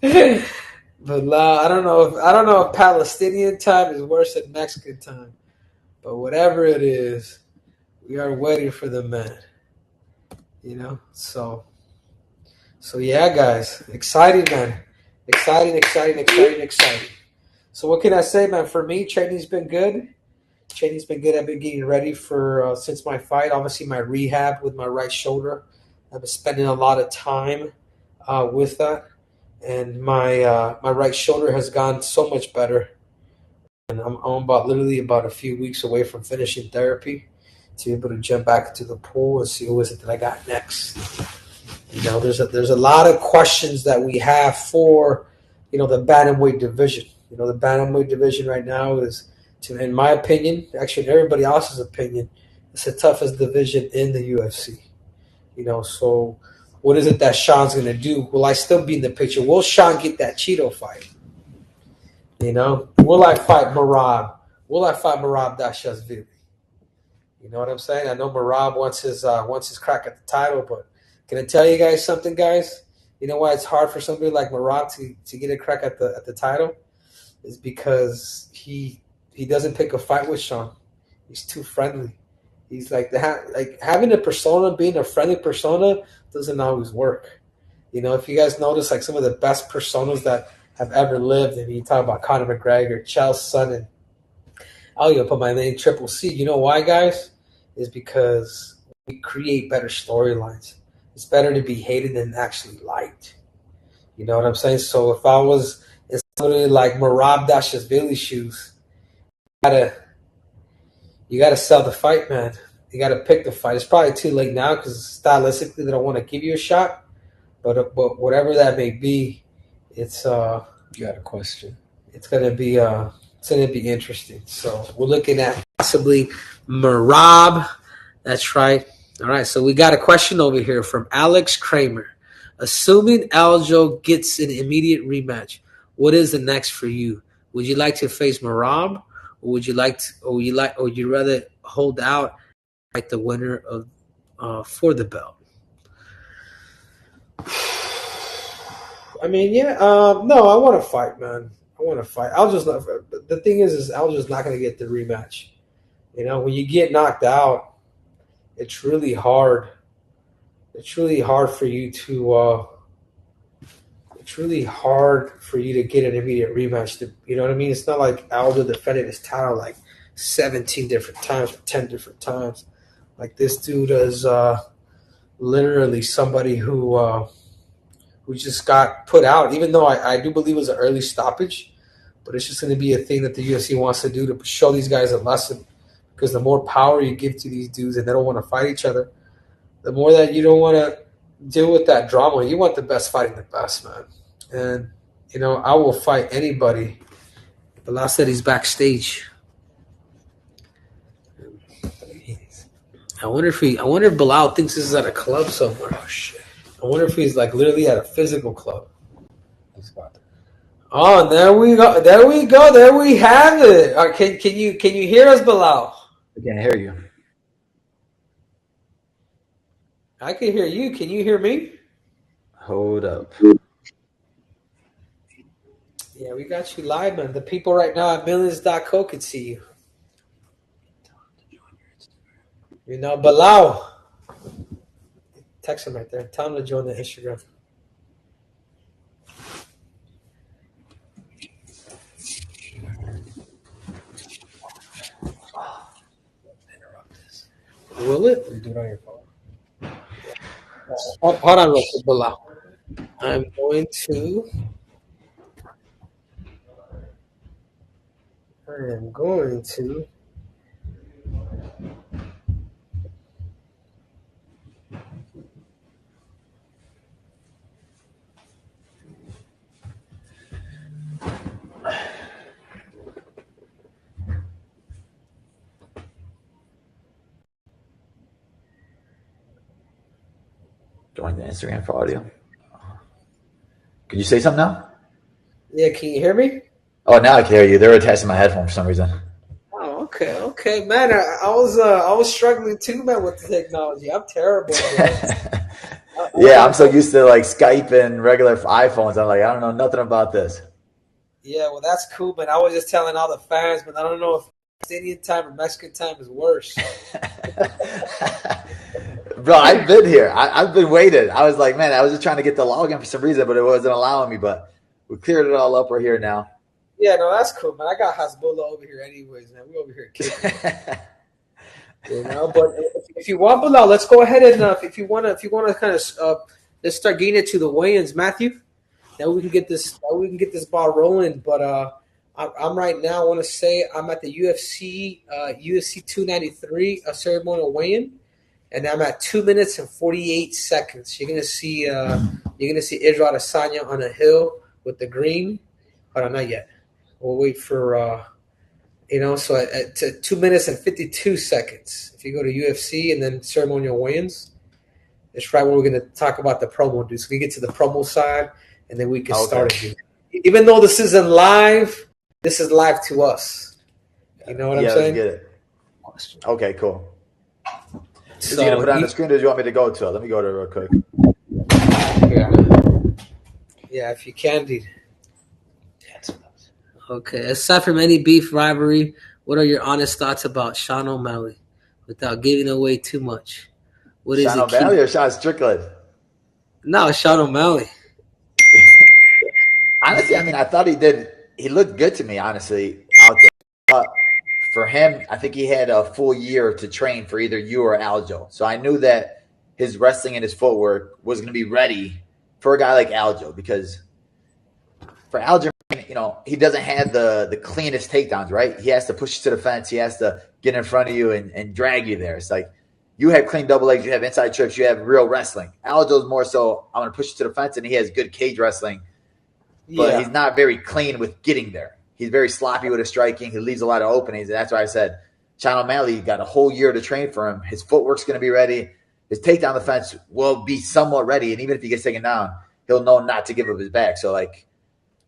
But I don't know if Palestinian time is worse than Mexican time. But whatever it is, we are waiting for the man. So yeah, guys, exciting, man, exciting. So what can I say, man? For me, training's been good. Training's been good. I've been getting ready for since my fight. Obviously, my rehab with my right shoulder. I've been spending a lot of time with that, and my right shoulder has gone so much better. And I'm literally about a few weeks away from finishing therapy to be able to jump back into the pool and see what is it that I got next. There's a lot of questions that we have for the bantamweight division. The bantamweight division right now is, in my opinion, actually in everybody else's opinion, it's the toughest division in the UFC. So what is it that Sean's going to do? Will I still be in the picture? Will Sean get that Cheeto fight? Will I fight Merab? Will I fight Merab Dashashvili? You know what I'm saying? I know Merab wants his crack at the title, but can I tell you guys something, guys? You know why it's hard for somebody like Merab to get a crack at the title? Is because he doesn't pick a fight with Sean. He's too friendly. He's like having a persona, being a friendly persona doesn't always work. If you guys notice, like some of the best personas that have ever lived, and you talk about Conor McGregor, Chael Sonnen, I'll even put my name Triple C. You know why, guys? Is because we create better storylines. It's better to be hated than actually liked. You know what I'm saying? So if I was in somebody like Merab Dashashvili's shoes, you gotta sell the fight, man. You gotta pick the fight. It's probably too late now because stylistically they don't want to give you a shot. But whatever that may be, it's You got a question? It's gonna be interesting. So we're looking at possibly Merab. That's right. All right. So we got a question over here from Alex Kramer. Assuming Aljo gets an immediate rematch, what is the next for you? Would you like to face Merab, or would you rather hold out like the winner of for the belt? I mean, yeah. No, I want to fight, man. I want to fight. The thing is Aljo's not going to get the rematch. When you get knocked out, it's really hard. It's really hard for you to. It's really hard for you to get an immediate rematch. You know what I mean? It's not like Aljo defended his title like 17 different times or 10 different times. Like this dude is literally somebody who just got put out, even though I do believe it was an early stoppage. But it's just going to be a thing that the UFC wants to do to show these guys a lesson. Because the more power you give to these dudes and they don't want to fight each other, the more that you don't want to deal with that drama. You want the best fighting the best, man. And, I will fight anybody. Bilal said he's backstage. I wonder if Bilal thinks this is at a club somewhere. Oh, shit. I wonder if he's like literally at a physical club. Oh, there we go. There we go. There we have it. Can you hear us, Bilal? I can't hear you. I can hear you. Can you hear me? Hold up. Yeah, we got you live, man. The people right now at millions.co can see you. Bilal. Text him right there. Tell him to join the Instagram. Will it? You do it on your phone. Hold on real quick, Bilal. I'm going to Join the Instagram for audio. Can you say something now? Yeah, can you hear me? Oh, now I can hear you. They were attaching my headphone for some reason. Oh, okay, man. I was struggling too, man, with the technology. I'm terrible. I Yeah, I'm so used to like Skype and regular iPhones. I'm like, I don't know nothing about this. Yeah, well, that's cool, man. I was just telling all the fans, but I don't know if Indian time or Mexican time is worse. Bro, I've been here. I've been waiting. I was like, man, I was just trying to get the login for some reason, but it wasn't allowing me. But we cleared it all up. We're here now. Yeah, no, that's cool, man. I got Hasbullah over here anyways, man. We over here kicking. But if you want, Bilal, let's go ahead and if you want to kind of let's start getting it to the weigh-ins, Matthew. Now we can get this ball rolling. But I'm right now. I want to say I'm at the UFC 293 ceremonial weigh-in, and I'm at 2 minutes and 48 seconds. You're gonna see Israel Adesanya on a hill with the green. Hold on, not yet. We'll wait for. So at 2 minutes and 52 seconds, if you go to UFC and then ceremonial weigh-ins, it's right where we're going to talk about the promo, dude. So we get to the promo side, and then we can start it. Even though this isn't live, this is live to us. You know what I'm saying? Yeah, let's get it. Okay, cool. Is So, you going to put it on the screen, or do you want me to go to it? Let me go to it real quick. Yeah, if you can, dude. Okay. Aside from any beef rivalry, what are your honest thoughts about Sean O'Malley without giving away too much? What is Sean O'Malley or Sean Strickland? No, Sean O'Malley. Honestly, I mean, I thought he looked good to me, honestly, out there. But for him, I think he had a full year to train for either you or Aljo. So I knew that his wrestling and his footwork was going to be ready for a guy like Aljo, because for Aljo, he doesn't have the cleanest takedowns, right? He has to push you to the fence. He has to get in front of you and drag you there. It's like you have clean double legs, you have inside trips, you have real wrestling. Aljo's more so, I'm going to push you to the fence, and he has good cage wrestling, but he's not very clean with getting there. He's very sloppy with his striking. He leaves a lot of openings, and that's why I said Sean O'Malley got a whole year to train for him. His footwork's going to be ready. His takedown defense will be somewhat ready, and even if he gets taken down, he'll know not to give up his back. So,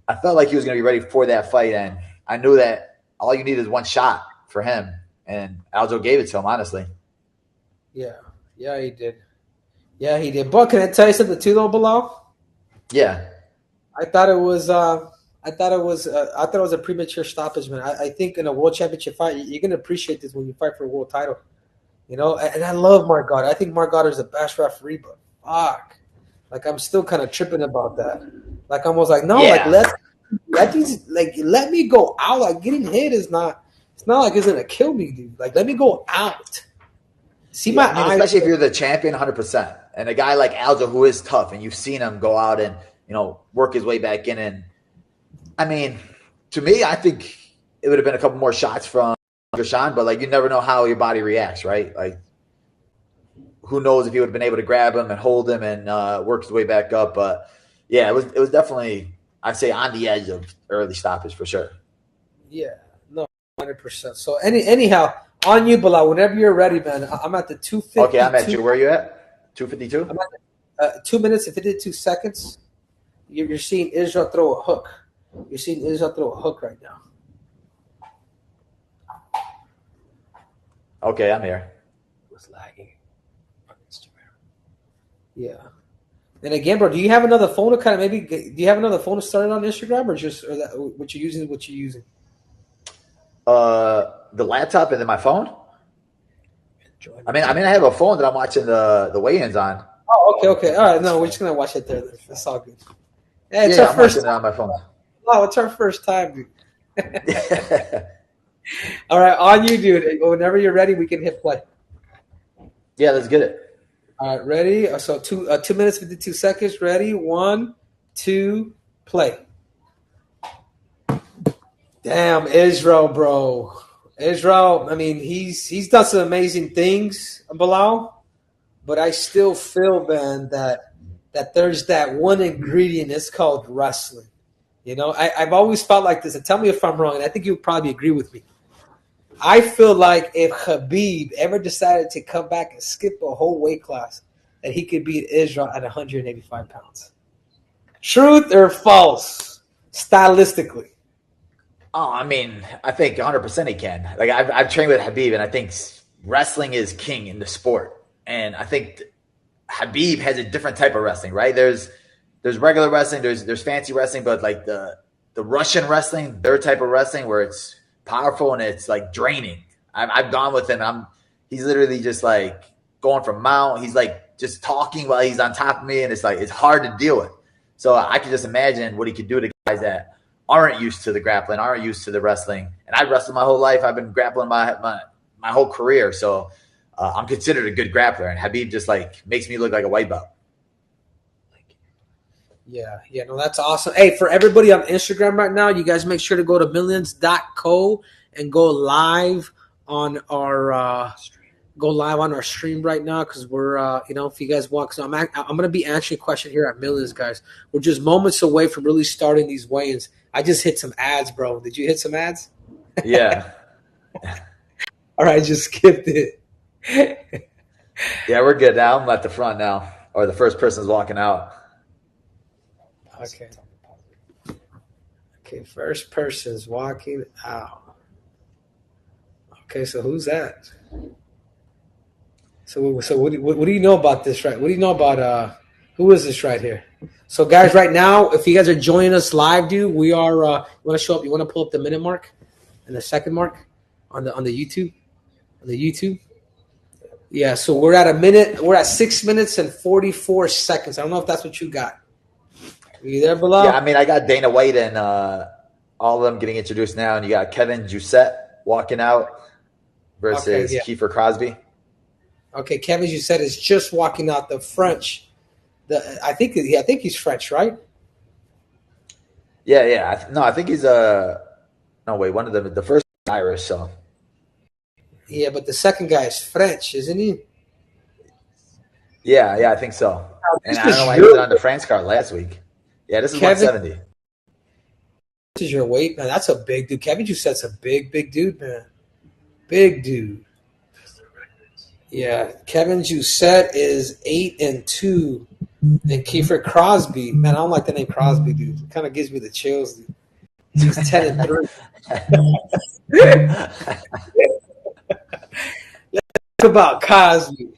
I felt like he was going to be ready for that fight, and I knew that all you need is one shot for him, and Aljo gave it to him, honestly. Yeah, he did. Yeah, he did. But can I tell you something too, though, Bilal? Yeah, I thought it was a premature stoppage, man. I think in a world championship fight, you're going to appreciate this when you fight for a world title. And I love Mark Goddard. I think Mark Goddard is the best referee, but fuck. I'm still kind of tripping about that. I'm almost no, let me go out. Getting hit is not. It's not like it's gonna kill me, dude. Let me go out. See my eyes, especially if you're the champion, 100%, and a guy like Aljo who is tough, and you've seen him go out and work his way back in. And I mean, to me, I think it would have been a couple more shots from Sean, but you never know how your body reacts, right? Who knows if he would have been able to grab him and hold him and work his way back up. But yeah, it was definitely, I'd say, on the edge of early stoppage for sure. Yeah, no, 100%. So anyhow, on you, Bilal, whenever you're ready, man. I'm at the 252. Okay, I'm at you. Where are you at? 252? I'm at 2 minutes and 52 seconds. You're seeing Israel throw a hook. You're seeing Israel throw a hook right now. Okay, I'm here. It was lagging on Instagram. Yeah. And again, bro, do you have another phone to do you have another phone to start it on Instagram, or that, what you're using? What you're using? The laptop and then my phone. I mean, I have a phone that I'm watching the weigh-ins on. Oh, okay. All right, no, we're just gonna watch it there. That's all good. Hey, it's yeah, our I'm first watching it on my phone. Oh, it's our first time, dude. All right, on you, dude. Whenever you're ready, we can hit play. Yeah, let's get it. All right, ready? So 2 minutes, 52 seconds. Ready? 1, 2, play. Damn, Israel, bro. Israel, I mean, he's done some amazing things, Bilal, but I still feel, man, that there's that one ingredient. It's called wrestling. I've always felt like this, and tell me if I'm wrong, and I think you'll probably agree with me. I feel like if Khabib ever decided to come back and skip a whole weight class, that he could beat Israel at 185 pounds. Truth or false, stylistically? Oh, I mean, I think 100% he can. I've trained with Khabib, and I think wrestling is king in the sport. And I think Khabib has a different type of wrestling, right? There's regular wrestling, there's fancy wrestling, but like the Russian wrestling, their type of wrestling where it's powerful and it's like draining. I've gone with him. He's literally just like going from mount. He's like just talking while he's on top of me, and it's like it's hard to deal with. So I can just imagine what he could do to guys that aren't used to the grappling, aren't used to the wrestling. And I've wrestled my whole life. I've been grappling my whole career. So I'm considered a good grappler, and Khabib just like makes me look like a white belt. Yeah, no, that's awesome. Hey, for everybody on Instagram right now, you guys make sure to go to millions.co and go live on our stream right now, because we're if you guys want, because I'm gonna be answering a question here at Millions, guys. We're just moments away from really starting these weigh-ins. I just hit some ads, bro. Did you hit some ads? Yeah. All right, just skipped it. Yeah, we're good now. I'm at the front now, or the first person's walking out. Okay, first person's walking out. Okay, so who's that? So what do you know about this, right? What do you know about who is this right here? So guys, right now, if you guys are joining us live, dude, we are you want to show up, you want to pull up the minute mark and the second mark on the YouTube? On the YouTube? Yeah, so we're at 6 minutes and 44 seconds. I don't know if that's what you got. Are you there, Bilal? Yeah, I mean, I got Dana White and all of them getting introduced now, and you got Kevin Jousset walking out versus Kiefer Crosby. Okay, Kevin Jousset is just walking out. The French. I think he's French, right? Yeah. I think he's one of them. The first is Irish, so. Yeah, but the second guy is French, isn't he? Yeah, I think so. And I don't know why he was on the France card last week. Yeah, this is Kevin, 170. This is your weight, man. That's a big dude. Kevin Jousset's a big dude, man. Big dude. Yeah, Kevin Jousset is 8-2, and Kiefer Crosby, man, I don't like the name Crosby, dude. It kind of gives me the chills, dude. He's 10-3. Let's talk about Cosby.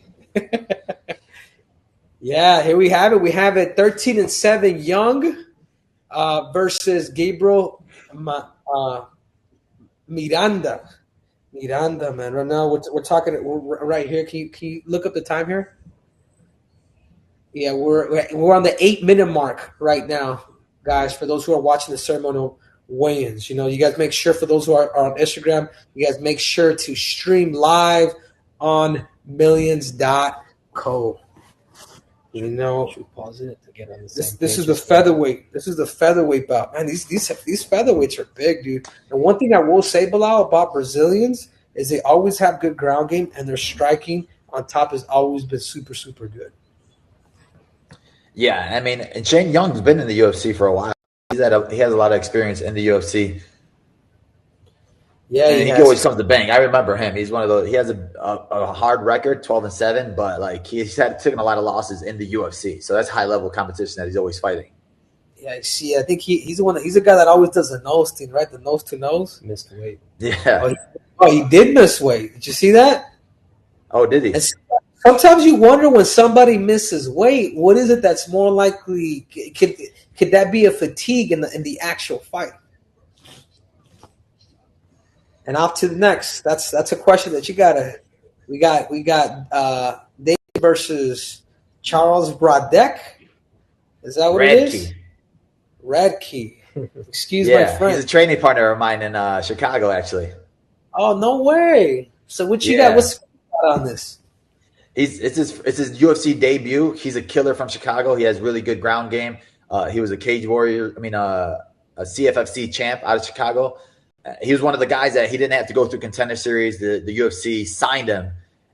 Yeah, here we have it. We have it 13-7 Young versus Gabriel Miranda. Miranda, man. Right now, we're talking right here. Can you look up the time here? Yeah, we're on the 8-minute mark right now, guys. For those who are watching the ceremonial weigh-ins, you guys make sure, for those who are on Instagram, you guys make sure to stream live on millions.co. Pause it to get on the same this is the featherweight. This is the featherweight bout. Man, these featherweights are big, dude. And one thing I will say, Bilal, about Brazilians is they always have good ground game, and their striking on top has always been super, super good. Yeah, I mean, and Shane Young's been in the UFC for a while. He has a lot of experience in the UFC. Yeah, and he always comes to bang. I remember him. He's one of those. He has a hard record, 12-7, but like he's taken a lot of losses in the UFC. So that's high level competition that he's always fighting. Yeah, see, I think he's the one. He's a guy that always does the nose thing, right? The nose to nose. Missed weight. Yeah. He did miss weight. Did you see that? Oh, did he? And sometimes you wonder, when somebody misses weight, what is it that's more likely? Could that be a fatigue in the actual fight? And off to the next. That's a question that you gotta. We got David versus Charles Brodek. Is that what it is? Radke. Excuse my friend. He's a training partner of mine in Chicago, actually. Oh, no way! So what you got? What's on this? It's his UFC debut. He's a killer from Chicago. He has really good ground game. He was a cage warrior. A CFFC champ out of Chicago. He was one of the guys that he didn't have to go through Contender Series. The UFC signed him,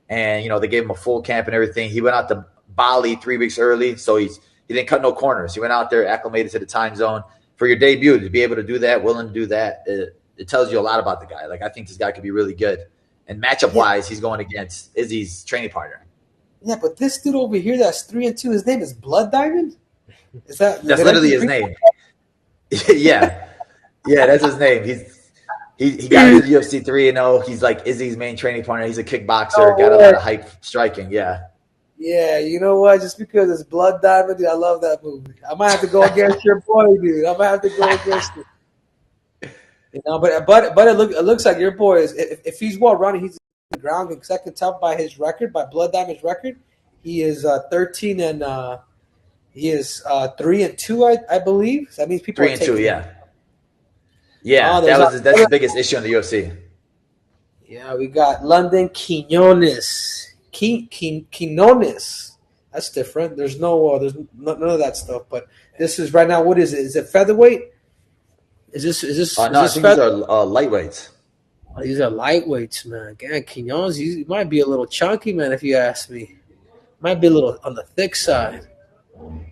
and they gave him a full camp and everything. He went out to Bali 3 weeks early, so he didn't cut no corners. He went out there, acclimated to the time zone. For your debut, to be able to do that, willing to do that, it tells you a lot about the guy. Like, I think this guy could be really good. And matchup-wise, he's going against Izzy's training partner. Yeah, but this dude over here that's 3-2, his name is Blood Diamond? That's literally his name. Yeah, that's his name. He got into the UFC 3-0. He's like Izzy's main training partner. He's a kickboxer. Got a lot of hype striking. Yeah. Yeah, you know what? Just because it's Blood Diamond, dude, I love that movie. I might have to go against your boy, dude. I might have to go against him. You know, it looks like your boy is if he's well running, he's the ground because I can tell by his record, by Blood Diamond's record, he is 13 and he is 3-2, I believe. So that means people are 3-2, taking him. yeah. Yeah, Oh, there's that's the biggest issue in the UFC. yeah, we got London Quinones. Quinones. That's different. None of that stuff. But this is right now. What is it? Is it featherweight? Is No, I this think these are feather? lightweights. Oh, these are lightweights, man. Again, Quinones, he might be a little chunky, man. If you ask me, might be a little on the thick side.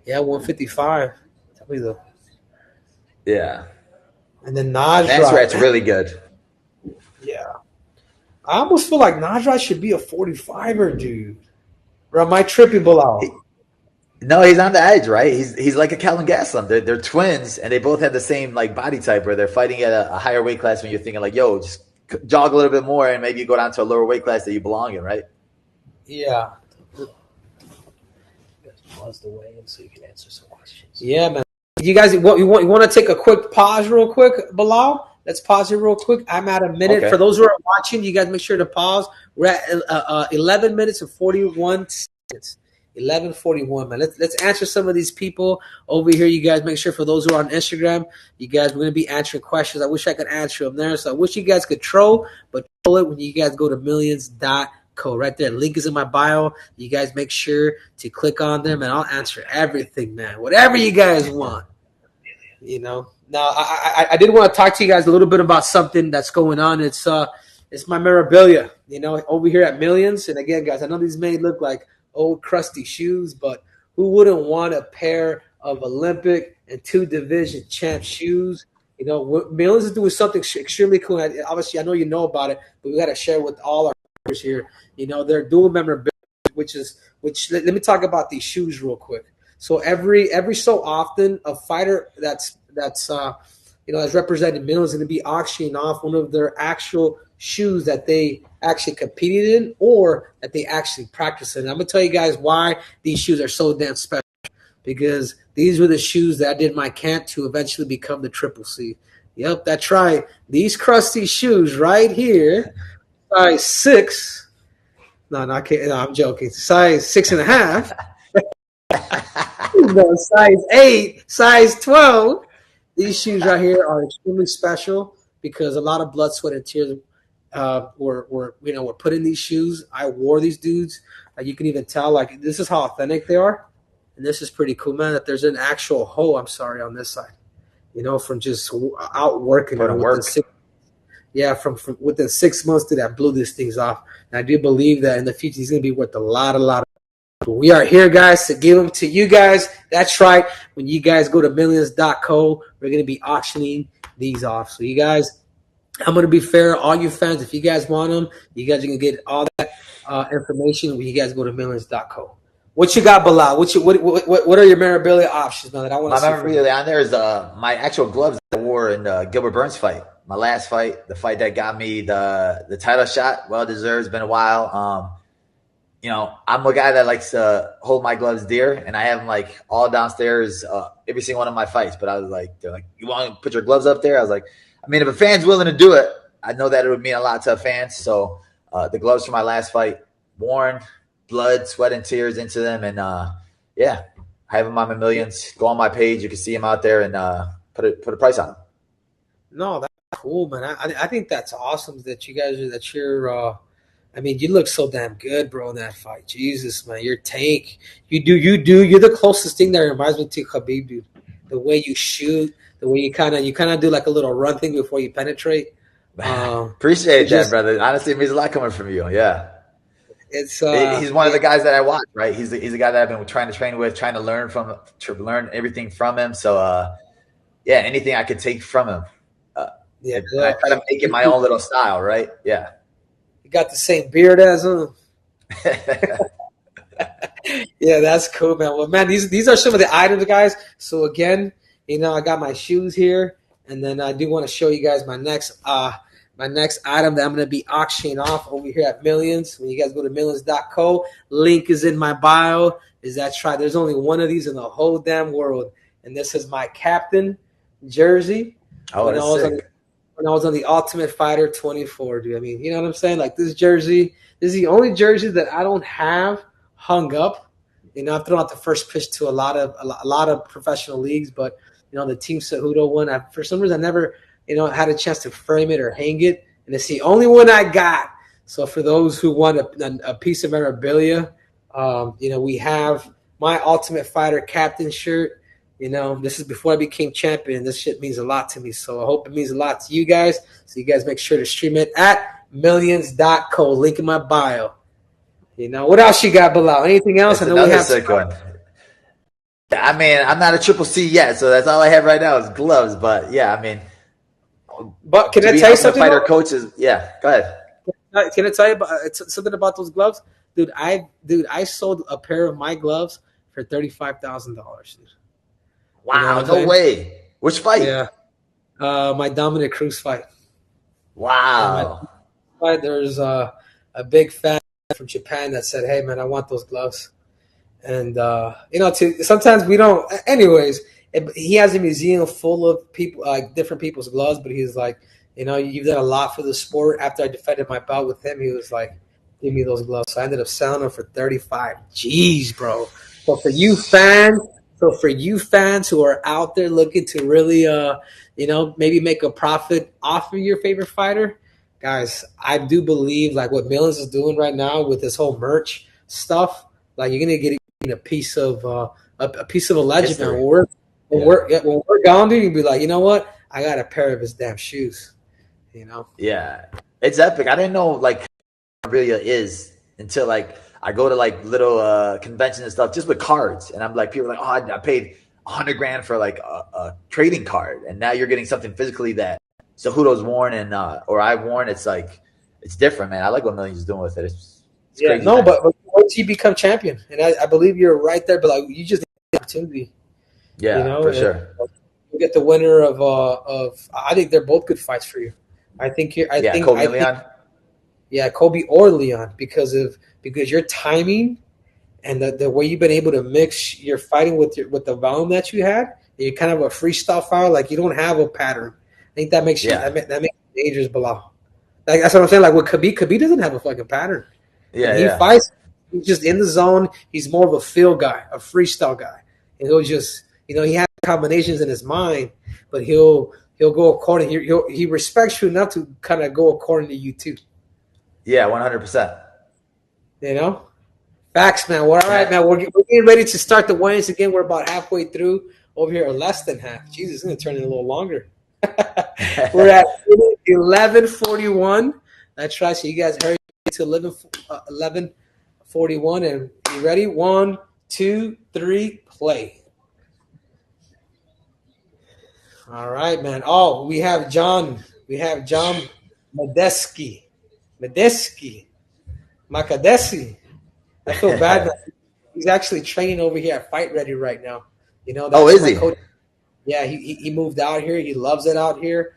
Yeah, 155. Tell me though. Yeah. And then Nasrat's Najrat. really good. Yeah, I almost feel like Najrat should be a 45er, dude. Or am I tripping, Bilal? No, he's on the edge, right? He's like a Calvin Gastelum. They're twins, and they both have the same like body type where they're fighting at a higher weight class. When you're thinking like, yo, just jog a little bit more, and maybe you go down to a lower weight class that you belong in, right? Yeah. Pause the way in so you can answer some questions. Yeah, man. You guys, you want to take a quick pause, real quick, Bilal? Let's pause it real quick. I'm at a minute. Okay. For those who are watching, you guys make sure to pause. We're at 11 minutes and 41 seconds. 11:41, man. Let's answer some of these people over here. You guys make sure for those who are on Instagram, you guys, we're going to be answering questions. I wish I could answer them there. So I wish you guys could troll, but troll it when you guys go to millions.co. Right there. Link is in my bio. You guys make sure to click on them, and I'll answer everything, man. Whatever you guys want. You know. Now, I did want to talk to you guys a little bit about something that's going on. It's my memorabilia, you know, over here at Millions. And again, guys, I know these may look like old crusty shoes, but who wouldn't want a pair of Olympic and 2 division champ shoes? You know, Millions is doing something extremely cool. Obviously, I know you know about it, but we got to share with all our members here. You know, they're dual memorabilia, which let me talk about these shoes real quick. So every so often, a fighter that's represented Millions is going to be auctioning off one of their actual shoes that they actually competed in or that they actually practice in. I'm going to tell you guys why these shoes are so damn special, because these were the shoes that I did my camp to eventually become the Triple C. Yep, that's right. These crusty shoes right here, size 6. No, I'm joking. Size 6.5. No, size 8, size 12. These shoes right here are extremely special because a lot of blood, sweat, and tears were put in these shoes. I wore these dudes. You can even tell, like, this is how authentic they are. And this is pretty cool, man, that there's an actual hole, on this side, you know, from just out working. From within 6 months, dude, I blew these things off. And I do believe that in the future, he's going to be worth a lot. But we are here, guys, to give them to you guys. That's right. When you guys go to millions.co, we're going to be auctioning these off. So you guys, I'm going to be fair. All you fans, if you guys want them, you guys are going to get all that information when you guys go to millions.co. What you got, Bilal? What are your memorabilia options, man, that I want to see? My memorabilia on there is my actual gloves that I wore in Gilbert Burns' fight. My last fight, the fight that got me the title shot. Well deserved. It's been a while. You know, I'm a guy that likes to hold my gloves dear, and I have them like all downstairs, every single one of my fights. But I was like, they're like, you want to put your gloves up there? I was like, I mean, if a fan's willing to do it, I know that it would mean a lot to a fan. So the gloves for my last fight, worn, blood, sweat, and tears into them, and yeah, I have them on my Millions. Go on my page, you can see them out there, and put a price on them. No, that's cool, man. I think that's awesome that you guys you look so damn good, bro, in that fight. Jesus, man, your tank. You're the closest thing that reminds me to Khabib, dude. The way you shoot, the way you kind of do like a little run thing before you penetrate. Appreciate that, brother. Honestly, it means a lot coming from you. Yeah. He's one of the guys that I watch, right? He's a guy that I've been trying to train with, trying to learn everything from him. So, yeah, anything I could take from him. I try to make it my own little style, right? Yeah. You got the same beard as him. Yeah, that's cool, man. Well, man, these are some of the items, guys. So again, I got my shoes here, and then I do want to show you guys my next My next item that I'm going to be auctioning off over here at Millions. When you guys go to millions.co, link is in my bio. Is that try? There's only one of these in the whole damn world, and this is my captain jersey. Oh, When I that's was on sick. when I was on the Ultimate Fighter 24, dude. I mean, you know what I'm saying? Like this jersey, this is the only jersey that I don't have hung up. You know, I've thrown out the first pitch to a lot of professional leagues, but you know, the Team Cejudo one, for some reason, I never had a chance to frame it or hang it, and it's the only one I got. So for those who want a piece of memorabilia, we have my Ultimate Fighter captain shirt. You know, this is before I became champion. This shit means a lot to me. So I hope it means a lot to you guys. So you guys make sure to stream it at millions.co. Link in my bio. You know, what else you got, Bilal? Anything else? It's I know we another have. sick one. I mean, I'm not a triple C yet, so that's all I have right now is gloves. But yeah, I mean, But can to I be tell an you ultimate something? fighter coach is yeah. Go ahead. Can I tell you about something about those gloves, dude? I sold a pair of my gloves for $35,000. You know what Wow, I'm no saying? way. Which fight? Yeah. My Dominic Cruz fight. Yeah, my Wow. fight. There's a big fan from Japan that said, "Hey, man, I want those gloves." And sometimes we don't. Anyways, he has a museum full of people, like different people's gloves. But he's like, you've done a lot for the sport. After I defended my bout with him, he was like, "Give me those gloves." So I ended up selling them for 35. Jeez, bro. So for you fans, who are out there looking to really, maybe make a profit off of your favorite fighter, guys, I do believe like what Millions is doing right now with this whole merch stuff. Like you're gonna get a piece of a piece of a legend, man. History. When we're Yeah. when we're gone, dude, you'll be like, you know what? I got a pair of his damn shoes. You know? Yeah. It's epic. I didn't know like memorabilia is until like I go to like little conventions and stuff just with cards, and I'm like, people are like, oh, I paid 100 grand for like a trading card, and now you're getting something physically that Cejudo's worn and or I've worn. It's like it's different, man. I like what Millions is doing with it. It's Yeah, crazy, no, man. but once you become champion, and I believe you're right there, but like you just need the opportunity, Yeah, for and sure. you get the winner of. I think they're both good fights for you. I think you. Yeah, Kobe I and think Leon. yeah, Kobe or Leon because your timing and the way you've been able to mix your fighting with the volume that you had. You're kind of a freestyle fighter, like you don't have a pattern. I think that makes you Yeah, that makes you dangerous, Bilal. Like that's what I'm saying. Like with Khabib doesn't have a fucking pattern. When yeah, he yeah, fights, he's just in the zone. He's more of a feel guy, a freestyle guy, and he'll just he has combinations in his mind, but he'll go according. He respects you enough to kind of go according to you too. yeah. 100%. You know. Facts, man. Well, all right, And man. We're getting ready to start the weigh-ins again. We're about halfway through over here, or less than half. Jesus, it's going to turn in a little longer. We're at 11:41. That's right. So you guys hurry to 11:41, and you ready? 1, 2, 3, play. All right, man. Oh, we have John. We have John Medeski. Medeski. Makadesi. I feel bad. He's actually training over here at Fight Ready right now. oh, That's is my he? coach. Yeah, he moved out here. He loves it out here.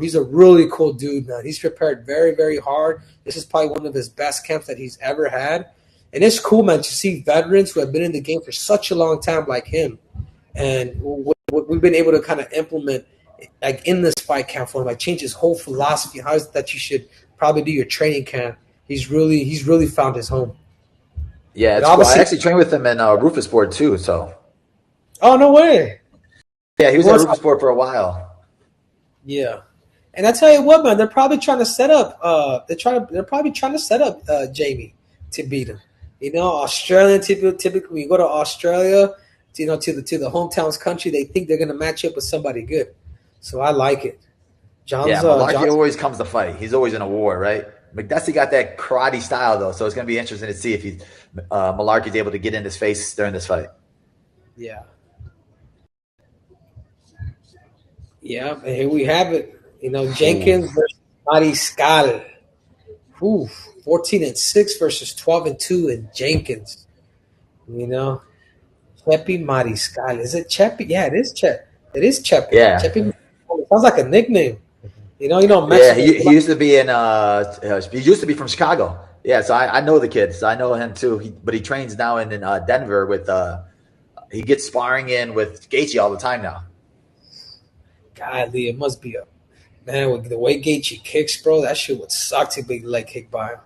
He's a really cool dude, man. He's prepared very, very hard. This is probably one of his best camps that he's ever had. And it's cool, man, to see veterans who have been in the game for such a long time like him. And what we've been able to kind of implement like in this fight camp for him, like change his whole philosophy, how is it that you should probably do your training camp. He's really found his home. Yeah, But it's cool. I obviously, actually trained with him in Rufus Sport too. So oh no way. yeah, he He was at wants Rufus Sport for a while. Yeah, and I tell you what, man, they're probably trying to set up. They're probably trying to set up Jamie to beat him. Australian typically when you go to Australia, to the hometown's country, they think they're going to match up with somebody good. So I like it. Yeah, John's Malarkey always comes to fight. He's always in a war, right? McDusty got that karate style though, so it's going to be interesting to see if Malarkey's able to get in his face during this fight. yeah, yeah. And here we have it. Ooh. Jenkins versus Mariscal. Ooh, 14-6 versus 12-2 in Jenkins. You know, Chepi Mariscal. Is it Chepi? Yeah, it is Chepi. It is Chepi. Yeah, Chepi sounds like a nickname. Yeah, Mexico. he used to be in. He used to be from Chicago. Yeah, so I know the kid. So I know him too. But he trains now in Denver with. He gets sparring in with Gaethje all the time now. Godly, it must be a man with the way Gaethje kicks, bro. That shit would suck to be leg kicked by him.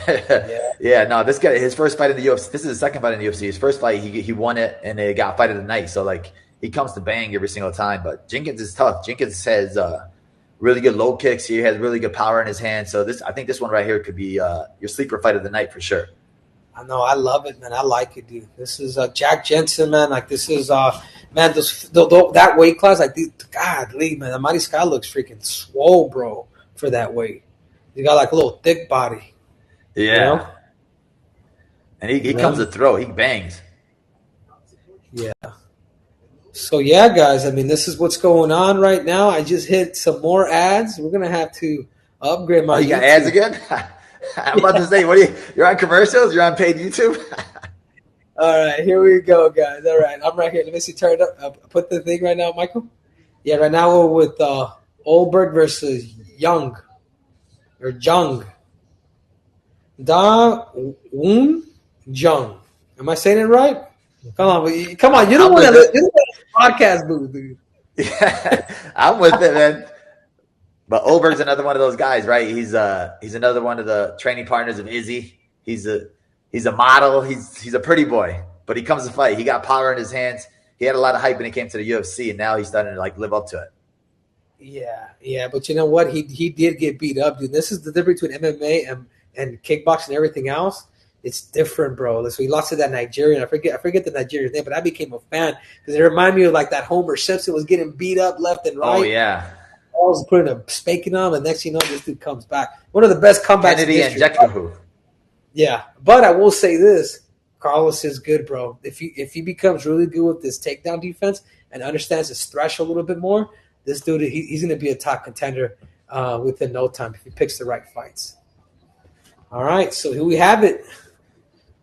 Yeah, Yeah, no, this guy, his first fight in the UFC. This is his second fight in the UFC. His first fight, he won it, and they got fight of the night. So like he comes to bang every single time. But Jenkins is tough. Jenkins has really good low kicks. He has really good power in his hands. So I think this one right here could be your sleeper fight of the night for sure. I know. I love it, man. I like it, dude. This is Jack Jensen, man. Like this is man. That weight class, like, godly, man. The Mighty Sky looks freaking swole, bro, for that weight. He got like a little thick body. Yeah, you know? And he comes to throw. He bangs. Yeah. So yeah, guys. I mean, this is what's going on right now. I just hit some more ads. We're gonna have to upgrade my. Oh, you got ads again? I'm about to say, you're on commercials? You're on paid YouTube? All right, here we go, guys. All right, I'm right here. Let me see. Turn it up. Put the thing right now, Michael. Yeah, right now we're with Olberg versus Young or Jung. Da Woon Jung. Am I saying it right? Come on. You don't want to podcast booth, dude. Yeah, I'm with it, man. But Olberg's another one of those guys, right? He's another one of the training partners of Izzy. He's a model. He's a pretty boy, but he comes to fight. He got power in his hands. He had a lot of hype when he came to the UFC, and now he's starting to like live up to it. Yeah. But you know what? He did get beat up, dude. This is the difference between MMA and kickboxing and everything else. It's different, bro. So he lost to that Nigerian. I forget the Nigerian's name, but I became a fan because it reminded me of like that Homer Simpson was getting beat up left and right. Oh yeah. I was putting a spanking on him, and next thing you know, this dude comes back. One of the best comebacks Kennedy in history. and Jekahu. Yeah, but I will say this: Carlos is good, bro. If he becomes really good with this takedown defense and understands his threshold a little bit more, this dude he's going to be a top contender within no time if he picks the right fights. All right, so here we have it.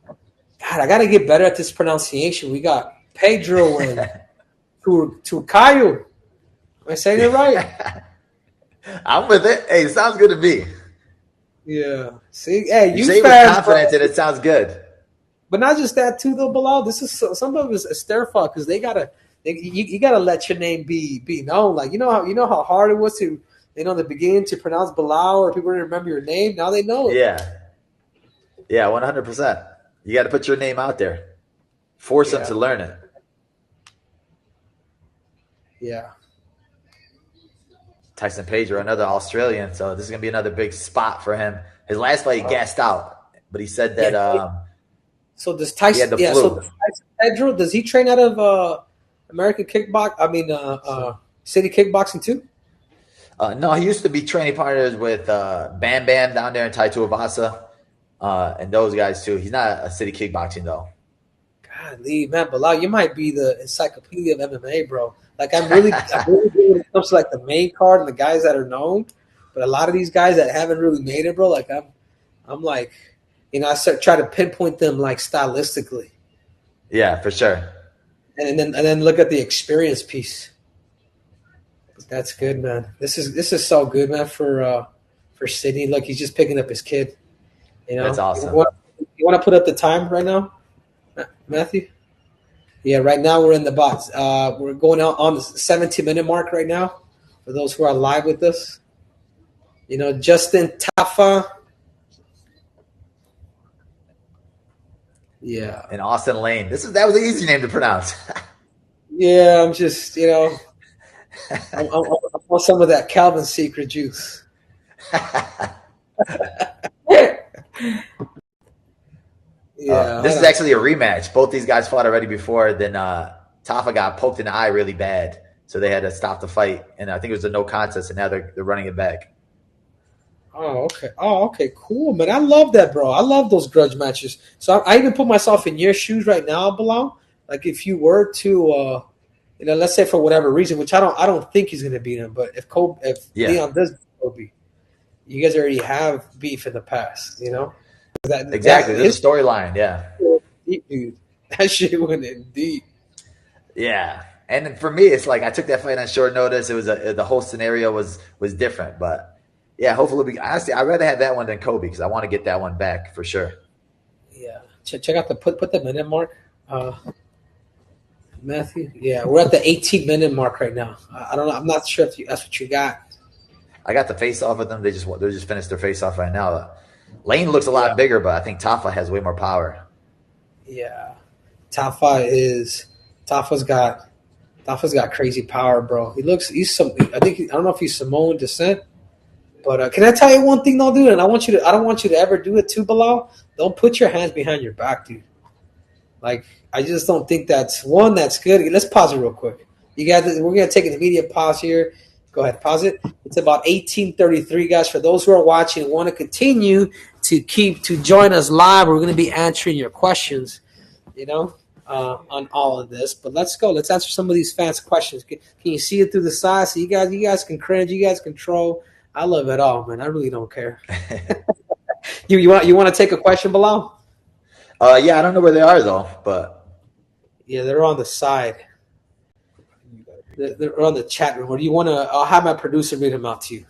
God, I got to get better at this pronunciation. We got Pedro and Turcayo. Am I saying it right? I'm with it. Hey, it sounds good to me. Yeah. See, hey, you say fans, with confidence, and it sounds good. But not just that too, though, Bilal. This is some of it's their fault because you gotta let your name be known. Like you know how hard it was to in the beginning to pronounce Bilal or people didn't remember your name. Now they know it. Yeah, 100%. You got to put your name out there. Force them to learn it. Yeah. Tyson Pedro, another Australian, so this is gonna be another big spot for him. His last fight, he gassed out, but he said that. So does Tyson? He had the flu. So Tyson Pedro, does he train out of American kickbox? I mean, City Kickboxing too? No, he used to be training partners with Bam Bam down there in Tai Tuivasa, and those guys too. He's not a City Kickboxing though. Golly, man, Bilal, you might be the encyclopedia of MMA, bro. Like I'm really good when it comes to like the main card and the guys that are known, but a lot of these guys that haven't really made it, bro. Like I'm like, I try to pinpoint them like stylistically. Yeah, for sure. And then look at the experience piece. That's good, man. This is so good, man. For Sydney, look, he's just picking up his kid. That's awesome. You want to put up the time right now, Matthew? Yeah, right now we're in the box. We're going out on the 17-minute mark right now for those who are live with us. Justin Tafa. Yeah. And Austin Lane. That was an easy name to pronounce. Yeah, I'm just, I want some of that Calvin secret juice. Yeah, this is actually a rematch. Both these guys fought already before. Then Tafa got poked in the eye really bad, so they had to stop the fight. And I think it was a no contest, and now they're running it back. Oh, okay, cool, man. I love that, bro. I love those grudge matches. So I even put myself in your shoes right now, Bilal. Like if you were to, let's say for whatever reason, which I don't think he's going to beat him, but if Leon does beat Kobe, you guys already have beef in the past, Exactly. There's a storyline, yeah. Dude, that shit went in deep. Yeah. And for me, it's like I took that fight on short notice. It was the whole scenario was different, but yeah, hopefully, honestly, I'd rather have that one than Kobe because I want to get that one back for sure. Yeah, check out the put the minute mark, Matthew. Yeah, we're at the 18-minute mark right now. I don't know. I'm not sure if that's what you got. I got the face off with them. They just finished their face off right now. Lane looks a Yeah, lot bigger, but I think Tafa has way more power. yeah. Tafa's got crazy power, bro. He's some. I don't know if he's Samoan descent. But can I tell you one thing, though, dude? And I don't want you to ever do it too, Bilal. Don't put your hands behind your back, dude. Like, I just don't think that's good. Let's pause it real quick. We're gonna take an immediate pause here. Go ahead, pause it. It's about 18:33, guys. For those who are watching and want to continue to join us live, we're gonna be answering your questions, on all of this. But let's go. Let's answer some of these fans' questions. Can you see it through the side? So you guys can cringe. You guys control. I love it all, man. I really don't care. You want to take a question, Bilal? Yeah, I don't know where they are though, but Yeah, they're on the side. They're on the chat room. Or do you want to? I'll have my producer read them out to you.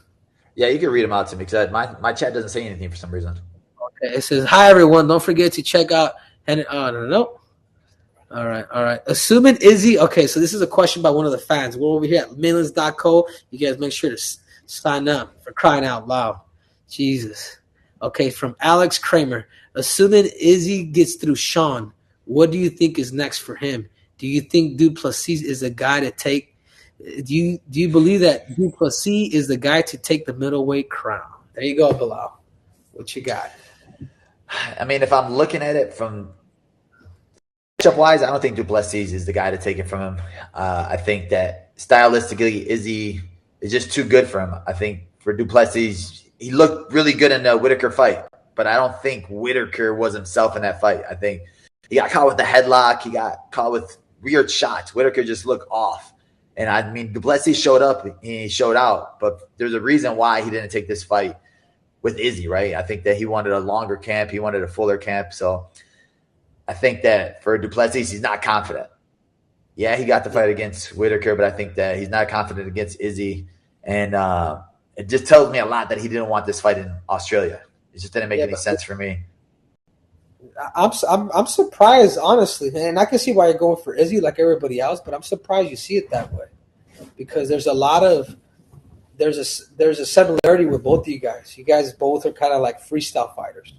yeah, you can read them out to me because my chat doesn't say anything for some reason. Okay, it says, "Hi everyone. Don't forget to check out." And no. All right. Assuming Izzy. Okay, so this is a question by one of the fans. We're over here at millions.co. You guys make sure to sign up, for crying out loud. Jesus. Okay, from Alex Kramer. Assuming Izzy gets through Sean, what do you think is next for him? Do you think Duplessis is the guy to take? Do you believe that Duplessis is the guy to take the middleweight crown? There you go, Bilal. What you got? I mean, if I'm looking at it from matchup wise, I don't think Duplessis is the guy to take it from him. I think that stylistically, Izzy is just too good for him. I think for Duplessis, he looked really good in the Whitaker fight, but I don't think Whitaker was himself in that fight. I think he got caught with the headlock. He got caught with weird shots. Whitaker just looked off. And I mean, Duplessis showed up and he showed out, but there's a reason why he didn't take this fight with Izzy, right? I think that he wanted a longer camp. He wanted a fuller camp. So I think that for Duplessis, he's not confident. Yeah, he got the fight against Whitaker, but I think that he's not confident against Izzy. And it just tells me a lot that he didn't want this fight in Australia. It just didn't make any sense for me. I'm surprised, honestly, and I can see why you're going for Izzy like everybody else, but I'm surprised you see it that way because there's a similarity with both of you guys. You guys both are kind of like freestyle fighters,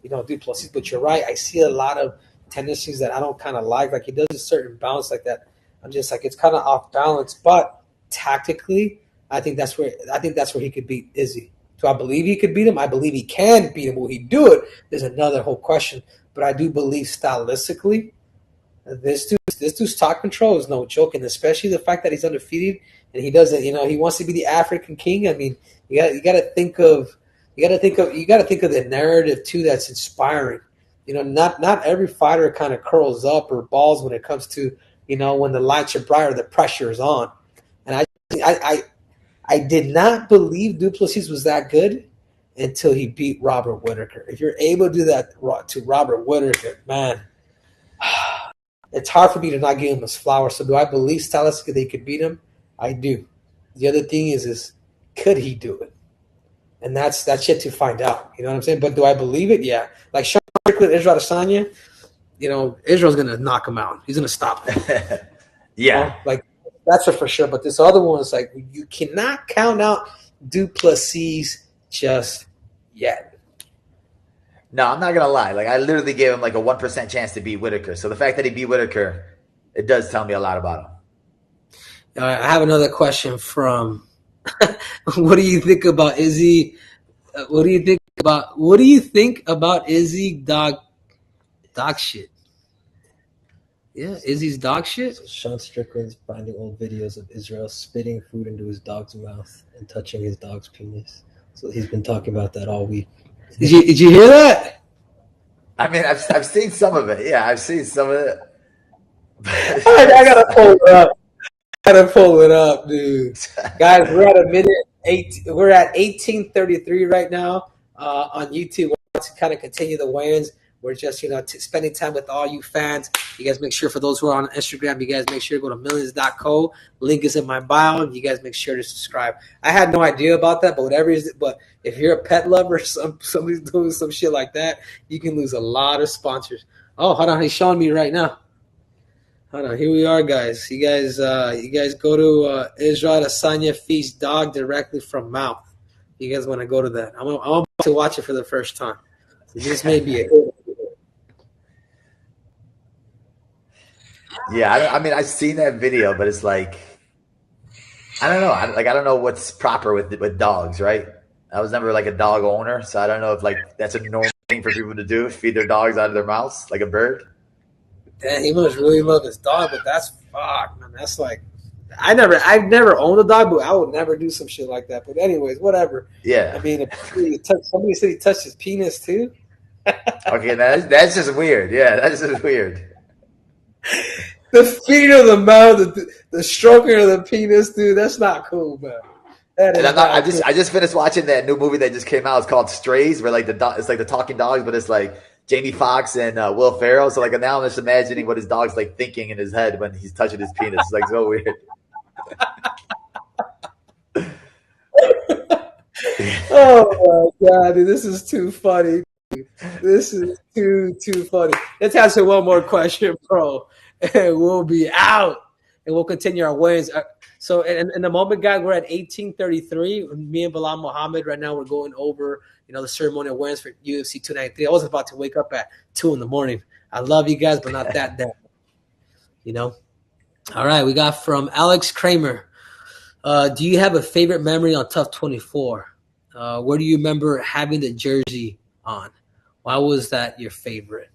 Duplessis. But you're right. I see a lot of tendencies that I don't kind of like. Like he does a certain bounce like that. I'm just like it's kind of off balance, but tactically, I think that's where he could beat Izzy. Do I believe he could beat him? I believe he can beat him. Will he do it? There's another whole question. But I do believe stylistically, this dude's top control is no joke, and especially the fact that he's undefeated and he doesn't. He wants to be the African king. I mean, you got to think of the narrative too that's inspiring. Not every fighter kind of curls up or balls when it comes to when the lights are bright or the pressure is on. And I did not believe Duplessis was that good until he beat Robert Whitaker. If you're able to do that to Robert Whitaker, man, it's hard for me to not give him his flowers. So do I believe stylistically they could beat him? I do. The other thing is could he do it? And that's yet to find out. You know what I'm saying? But do I believe it? Yeah. Like Sean Strickland, Israel Adesanya, Israel's going to knock him out. He's going to stop him. Yeah. Like that's for sure. But this other one is like you cannot count out Duplessis just yet. No, I'm not going to lie. Like I literally gave him like a 1% chance to beat Whitaker. So the fact that he beat Whitaker, it does tell me a lot about him. I have another question from what do you think about Izzy? What do you think about Izzy dog shit? Yeah, Izzy's dog shit. So Sean Strickland's finding old videos of Israel spitting food into his dog's mouth and touching his dog's penis. So he's been talking about that all week. Did you hear that? I mean, I've seen some of it. Yeah, I've seen some of it. I gotta pull it up, dude. Guys, we're at a minute 8. We're at 18:33 right now on YouTube. We're about to kind of continue the weigh-ins. We're just, spending time with all you fans. You guys make sure, for those who are on Instagram, you guys make sure to go to millions.co. Link is in my bio. You guys make sure to subscribe. I had no idea about that, but if you're a pet lover, somebody's doing some shit like that, you can lose a lot of sponsors. Oh, hold on. He's showing me right now. Hold on. Here we are, guys. You guys go to Israel Adesanya feeds dog directly from mouth. You guys want to go to that? I'm about to watch it for the first time. So this may be a Yeah, I mean, I've seen that video, but it's like, I don't know. I don't know what's proper with dogs, right? I was never like a dog owner, so I don't know if like that's a normal thing for people to do, feed their dogs out of their mouths like a bird. Damn, he must really love his dog, but that's fuck, man. That's like, I've never owned a dog, but I would never do some shit like that. But anyways, whatever. Yeah. I mean, somebody said he touched his penis too. Okay, that's just weird. Yeah, that's just weird. The feeding of the mouth, the stroking of the penis, dude. That's not cool, man. That is And not cool. I just finished watching that new movie that just came out. It's called Strays, where like it's like the talking dogs, but it's like Jamie Foxx and Will Ferrell. So like now I'm just imagining what his dog's like thinking in his head when he's touching his penis. It's like so weird. Oh my god, dude, this is too funny. This is too funny. Let's answer one more question, bro, and we'll be out, and we'll continue our wins. So, in the moment, guys, we're at 18:33. Me and Bilal Muhammad right now, we're going over, the ceremonial wins for UFC 293. I was about to wake up at 2 in the morning. I love you guys, but not that damn. All right, we got from Alex Kramer. Do you have a favorite memory on Tough 24? Where do you remember having the jersey on? Why was that your favorite?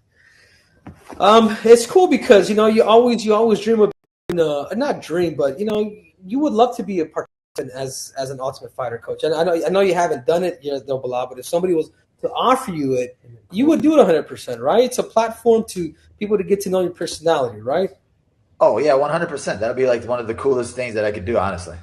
It's cool because you always dream of not dream, but you would love to be a participant as an Ultimate Fighter coach. And I know you haven't done it yet, though, Bilal, but if somebody was to offer you it, you would do it 100%, right? It's a platform to people to get to know your personality, right? Oh yeah, 100%. That would be like one of the coolest things that I could do, honestly.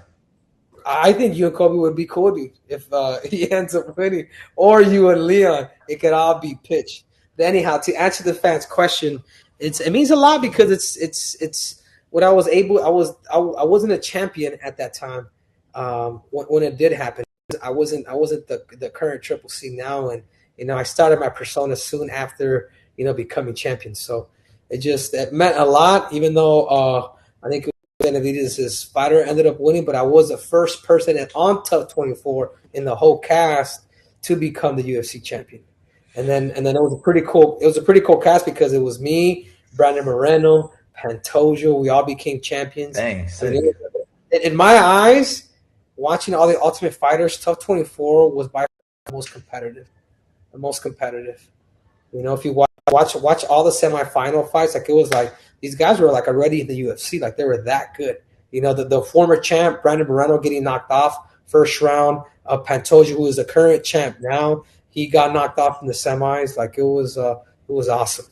I think you and Kobe would be cool, dude, if he ends up winning, or you and Leon. It could all be pitched. But anyhow, to answer the fans' question, it means a lot because it's what I was able. I wasn't a champion at that time when it did happen. I wasn't the current Triple C now, and I started my persona soon after becoming champion. So it meant a lot, even though I think Benavidez' fighter ended up winning, but I was the first person on Tough 24 in the whole cast to become the UFC champion. And then it was a pretty cool cast because it was me, Brandon Moreno, Pantoja. We all became champions. Dang, I mean, in my eyes, watching all the Ultimate Fighters, Tough 24 was by far the most competitive. The most competitive. If you watch all the semifinal fights, like it was like these guys were like already in the UFC, like they were that good. The former champ Brandon Moreno getting knocked off first round. Pantoja, who is the current champ now, he got knocked off in the semis. Like it was awesome.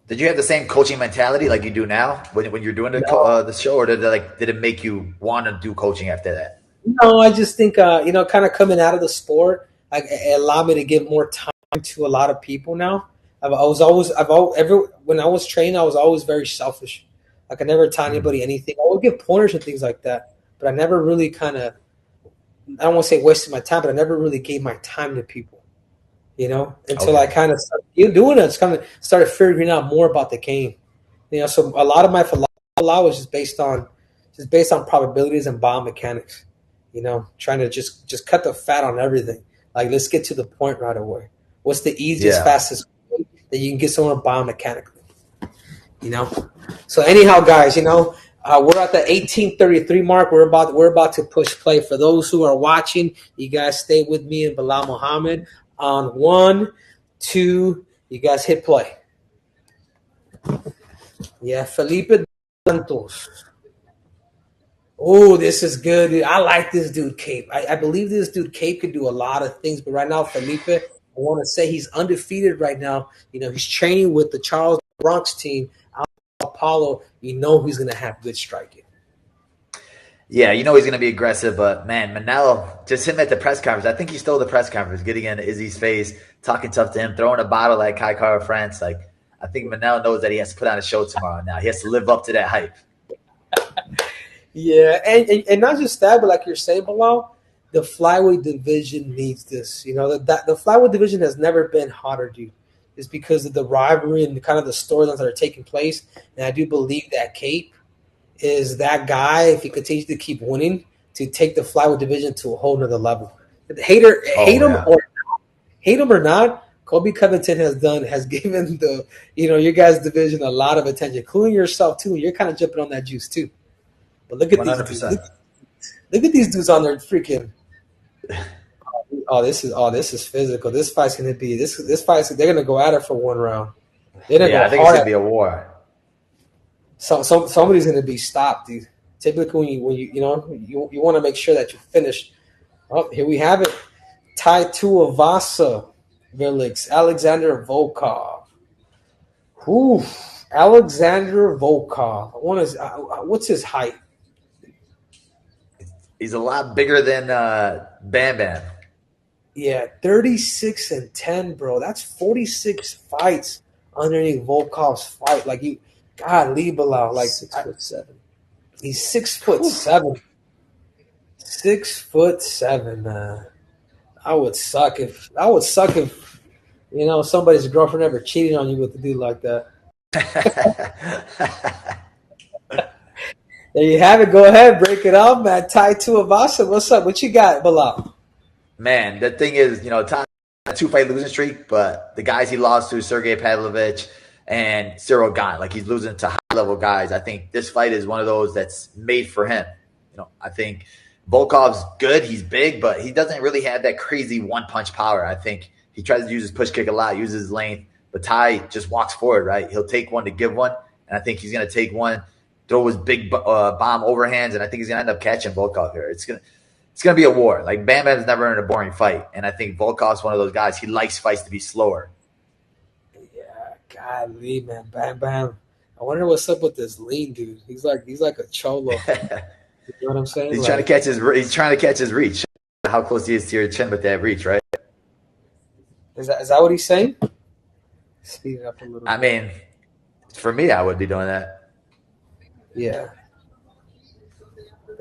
Did you have the same coaching mentality like you do now when you're doing the show, or did it make you want to do coaching after that? No, I just think kind of coming out of the sport, like it allowed me to give more time to a lot of people now. When I was training, I was always very selfish. Like I never taught anybody anything. I would give pointers and things like that, but I never really I don't want to say wasted my time, but I never really gave my time to people. Until I kind of started doing it, started figuring out more about the game. So a lot of my philosophy was just based on probabilities and biomechanics. Trying to just cut the fat on everything. Like let's get to the point right away. What's the easiest, fastest way that you can get somewhere biomechanically? So anyhow, guys, we're at the 18:33 mark. We're about to push play. For those who are watching, you guys stay with me and Bilal Muhammad. On 1, 2, you guys hit play. Yeah, Felipe Santos. Oh, this is good, dude. I like this dude, Cape. I believe this dude, Cape, could do a lot of things. But right now, Felipe, I want to say he's undefeated right now. He's training with the Charles Bronx team, Apollo. He's going to have good striking. Yeah, you know he's going to be aggressive, but man, Manel, just him at the press conference. I think he stole the press conference, getting into Izzy's face, talking tough to him, throwing a bottle like Kai Kara France. Like, I think Manel knows that he has to put on a show tomorrow now. He has to live up to that hype. Yeah, and not just that, but like you're saying, Bilal, the flyweight division needs this. You know, the flyweight division has never been hotter, dude. It's because of the rivalry and the kind of the storylines that are taking place. And I do believe that Cape is that guy, if he continues to keep winning, to take the flyweight division to a whole nother level. Oh, yeah. Hate him or not, Kobe Covington has given the your guys' division a lot of attention, including yourself too. You're kind of jumping on that juice too. But look at these dudes. 100%. Look at these dudes on their freaking. This is physical. This fight's gonna be this fight's they're gonna go at it for one round. They're gonna Yeah, go I think it's hard. going to be a war. Somebody's gonna be stopped, dude. Typically, when you want to make sure that you finish. Oh, here we have it. Tai Tuivasa, Felix Alexander Volkov. Whew. Alexander Volkov. What's his height? He's a lot bigger than Bam Bam. Yeah, 36-10, bro. That's 46 fights underneath Volkov's fight. Like God, Bilal. Like 6'7". he's 6'7". 6'7", man. I would suck if somebody's girlfriend ever cheated on you with a dude like that. There you have it. Go ahead, break it up, man. Tai Tuivasa, what's up? What you got, Bilal? Man, the thing is, Tom had a 2-fight losing streak, but the guys he lost to, Sergey Pavlovich and Cyril Gane, like he's losing to high-level guys. I think this fight is one of those that's made for him. I think Volkov's good. He's big, but he doesn't really have that crazy one-punch power. I think he tries to use his push kick a lot, uses his length, but Tai just walks forward, right? He'll take one to give one, and I think he's going to take one, throw his big bomb overhands, and I think he's going to end up catching Volkov here. It's gonna be a war. Like Bam Bam's never in a boring fight, and I think Volkov's one of those guys. He likes fights to be slower. Yeah, golly, man, Bam Bam. I wonder what's up with this lean dude. He's like a cholo. You know what I'm saying? He's trying to catch his reach. How close he is to your chin with that reach, right? Is that what he's saying? Speed it up a little. I mean, for me, I would be doing that. Yeah.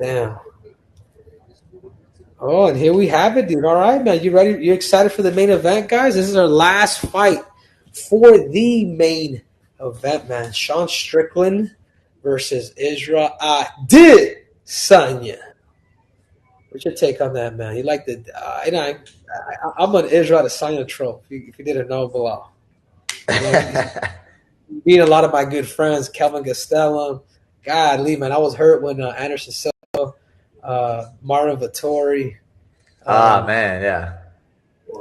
Damn. Oh, and here we have it, dude. All right, man. You ready? You excited for the main event, guys? This is our last fight for the main event, man. Sean Strickland versus Israel Adesanya. What's your take on that, man? You like the? I'm an Israel Adesanya troll. If you didn't know, Bilal. Being a lot of my good friends, Kelvin Gastelum. Godly, man, I was hurt when Anderson Silva, Marvin Vittori. Man, yeah.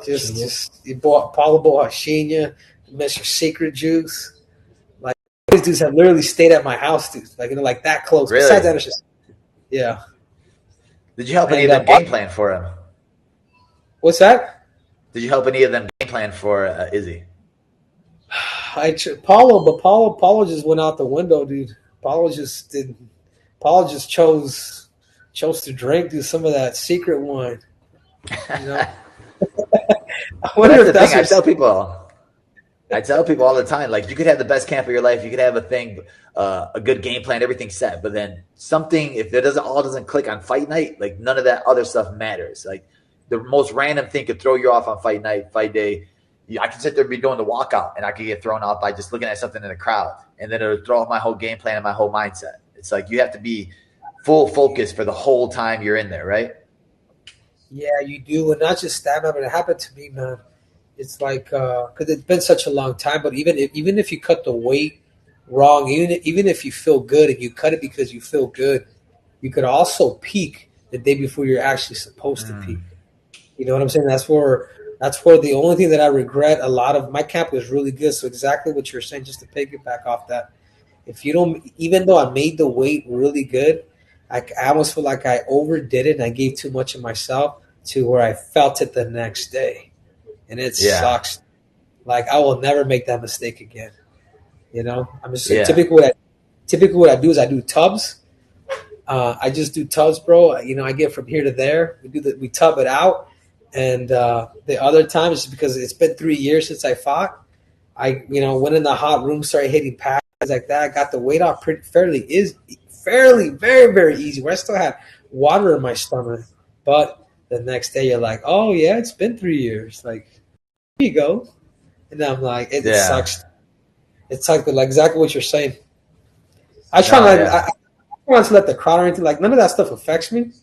Just you bought Paulo Bohashinia, Mr. Secret Juice. Like these dudes have literally stayed at my house, dude. Like that close. Really? Besides Anderson, yeah. Did you help any of them game plan for him? What's that? Did you help any of them game plan for Izzy? Paulo just went out the window, dude. Paulo just chose to drink, do some of that secret wine. I wonder if that's the thing. I tell people all the time, like you could have the best camp of your life, you could have a thing, a good game plan, everything set, but then something, if it doesn't click on fight night, like none of that other stuff matters. Like the most random thing could throw you off on fight night, fight day. I can sit there and be doing the walkout, and I could get thrown off by just looking at something in the crowd, and then it'll throw off my whole game plan and my whole mindset. It's like you have to be full focus for the whole time you're in there, right? Yeah, you do, and not just that, man. But it happened to me, man. It's like because it's been such a long time. But even if you cut the weight wrong, even if you feel good and you cut it because you feel good, you could also peak the day before you're actually supposed to peak. You know what I'm saying? That's where the only thing that I regret. A lot of my camp was really good. So exactly what you're saying, just to piggyback off that. If you don't, even though I made the weight really good, I almost feel like I overdid it and I gave too much of myself to where I felt it the next day. And it sucks. Like I will never make that mistake again. I'm just typically what I do is I do tubs. I just do tubs, bro. You know, I get from here to there. We tub it out, and the other time it's because it's been 3 years since I fought. I went in the hot room, started hitting pads like that. I got the weight off fairly very very easy. Where I still had water in my stomach, but the next day you're like, oh yeah, it's been 3 years. Like, here you go, and I'm like, it Yeah. sucks. It sucks, but like exactly what you're saying. I try No, not. yeah. I want to let the crowd or anything. Like none of that stuff affects me.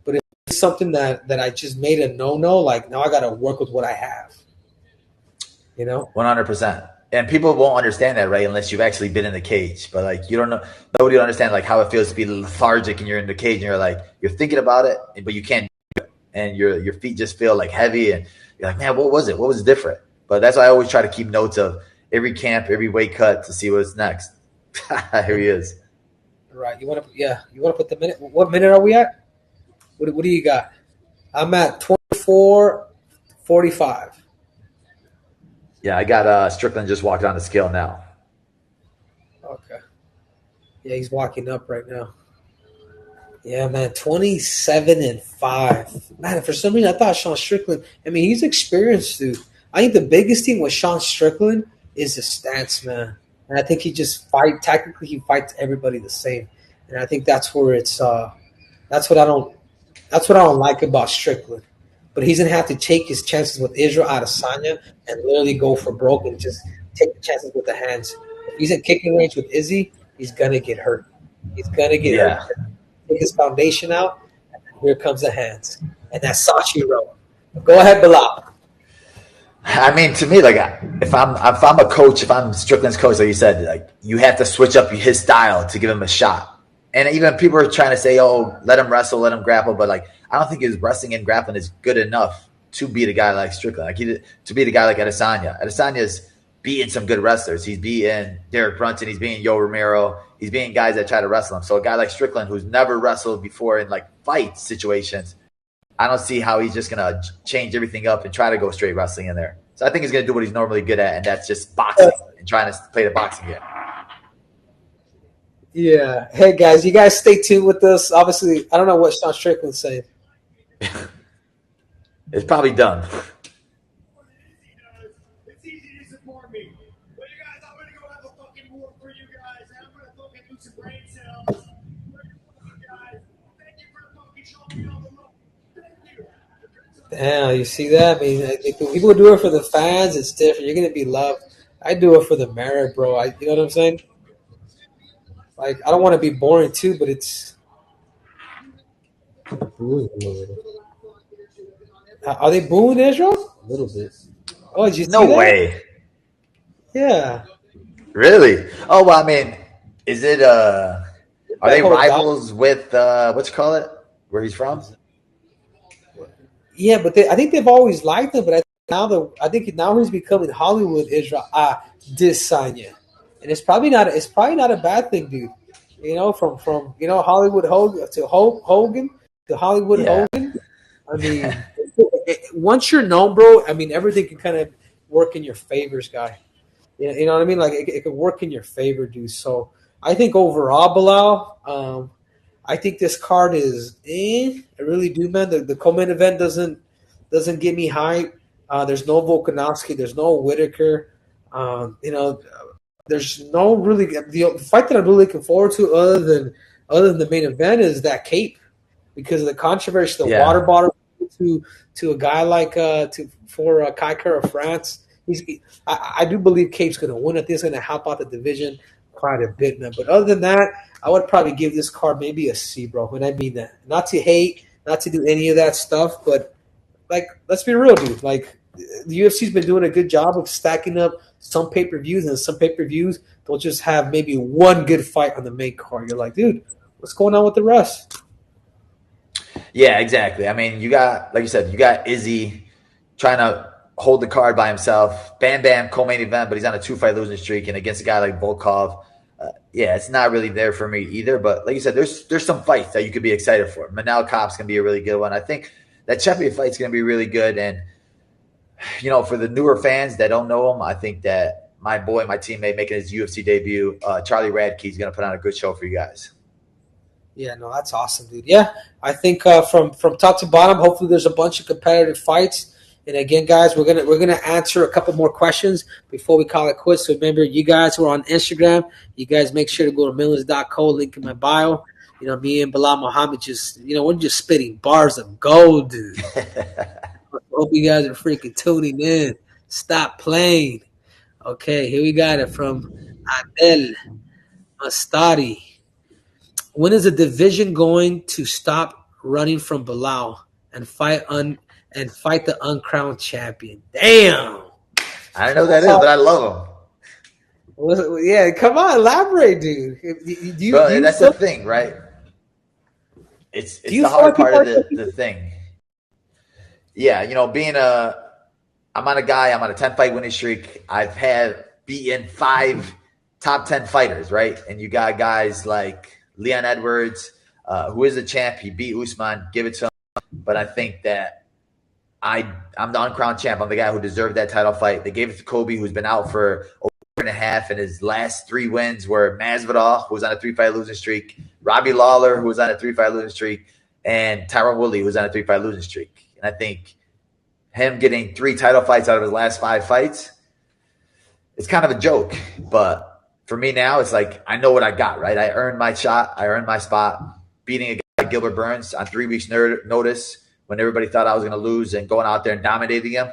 But if it's something that I just made a no. Like now I got to work with what I have. You know. 100%. And people won't understand that, right? Unless you've actually been in the cage. But like, you don't know, nobody will understand like how it feels to be lethargic and you're in the cage and you're like, you're thinking about it, but you can't do it. And your feet just feel like heavy and you're like, man, what was it? What was different? But that's why I always try to keep notes of every camp, every weight cut to see what's next. Here he is. Right. You want to put the minute. What minute are we at? What do you got? I'm at 24:45. Yeah, I got Strickland just walked on the scale now. Okay. Yeah, he's walking up right now. Yeah, man, 27-5. Man, for some reason I thought Sean Strickland. I mean, he's experienced, dude. I think the biggest thing with Sean Strickland is his stance, man. And I think he just tactically he fights everybody the same. And I think that's where it's that's what I don't like about Strickland. But he's gonna have to take his chances with Israel Adesanya and literally go for broke and just take the chances with the hands. If he's in kicking range with Izzy, he's gonna get hurt. He's gonna get Yeah. hurt. Take his foundation out, and here comes the hands. And that's Sachi Row. Go ahead, Bilal. I mean, to me, like if I'm a coach, if I'm Strickland's coach, like you said, like you have to switch up his style to give him a shot. And even people are trying to say, "Oh, let him wrestle, let him grapple," but like I don't think his wrestling and grappling is good enough to beat a guy like Strickland. Like to beat a guy like Adesanya. Adesanya's beating some good wrestlers. He's beating Derek Brunson. He's beating Yo Romero. He's beating guys that try to wrestle him. So a guy like Strickland, who's never wrestled before in like fight situations, I don't see how he's just gonna change everything up and try to go straight wrestling in there. So I think he's gonna do what he's normally good at, and that's just boxing and trying to play the boxing game. Yeah. Hey guys, you guys stay tuned with us. Obviously, I don't know what Sean Strickland's saying. It's probably done. It's easy to support me. But you guys, I'm gonna go have a fucking war for you guys. And I'm gonna fucking do some brain cells. For you guys. Thank you for fucking showing me all the love. Thank you. Damn, you see that? I mean, if people do it for the fans, it's different. You're gonna be loved. I do it for the merit, bro. You know what I'm saying? Like, I don't want to be boring too, but it's. Booing him a little. Are they booing Israel? A little bit. Oh, did you see No that? way. Yeah. Really? Oh, well, I mean, is it are they whole rivals with what you call it? Where he's from? Yeah, but I think they've always liked him, but I think now he's becoming Hollywood Israel Adesanya, and it's probably not a bad thing, dude. You know, from Hollywood Hogan to Hogan to Hollywood Yeah. Hogan. I mean, once you're known, bro, I mean everything can kind of work in your favors, guy. You know what I mean? Like it can work in your favor, dude. So I think overall, Bilal, I think this card is I really do, man. The co-main event doesn't get me hype. There's no Volkanovski. There's no Whitaker. There's no really the fight that I'm really looking forward to other than the main event is that Cape because of the controversy, the Yeah. water bottle to a guy like for Kai Kara France. I do believe Cape's going to win. I think it's going to help out the division quite a bit, man. But other than that, I would probably give this card maybe a C, bro. When I mean that, not to hate, not to do any of that stuff, but like, let's be real, dude. Like, the UFC's been doing a good job of stacking up some pay-per-views, and some pay-per-views they'll just have maybe one good fight on the main card. You're like, dude, what's going on with the rest? Yeah, exactly. I mean, you got, like you said, you got Izzy trying to hold the card by himself. Bam Bam, co-main event, but he's on a 2-fight losing streak, and against a guy like Volkov, yeah, it's not really there for me either. But like you said, there's some fights that you could be excited for. Manel Kape's gonna be a really good one. I think that Chepier fight's gonna be really good. And for the newer fans that don't know him, I think that my teammate making his UFC debut, Charlie Radke, is gonna put on a good show for you guys. Yeah, no, that's awesome, dude. Yeah, I think from top to bottom, hopefully there's a bunch of competitive fights. And again, guys, we're gonna answer a couple more questions before we call it quits. So remember, you guys who are on Instagram, you guys make sure to go to millions.co, link in my bio. You know, me and Bilal Muhammad just, we're just spitting bars of gold, dude. Hope you guys are freaking tuning in. Stop playing. Okay, here we got it from Adel Mastari. When is the division going to stop running from Bilal and fight the uncrowned champion? Damn. I don't know who that is, but I love him. Yeah, come on, elaborate, dude. Do you, Bro, do you that's the feel, thing, right? It's do you the feel hard like part people of are taking? the thing. Yeah, I'm on a 10 fight winning streak. I've had beaten 5 top 10 fighters, right? And you got guys like Leon Edwards, who is a champ. He beat Usman. Give it to him. But I think that I'm the uncrowned champ. I'm the guy who deserved that title fight. They gave it to Kobe, who's been out for a year and a half, and his last 3 wins were Masvidal, who was on a 3-fight losing streak, Robbie Lawler, who was on a 3-fight losing streak, and Tyron Woodley, who was on a 3-fight losing streak. And I think him getting 3 title fights out of his last 5 fights, it's kind of a joke. But for me now, it's like I know what I got, right? I earned my shot. I earned my spot. Beating a guy like Gilbert Burns on 3 weeks' notice when everybody thought I was going to lose and going out there and dominating him.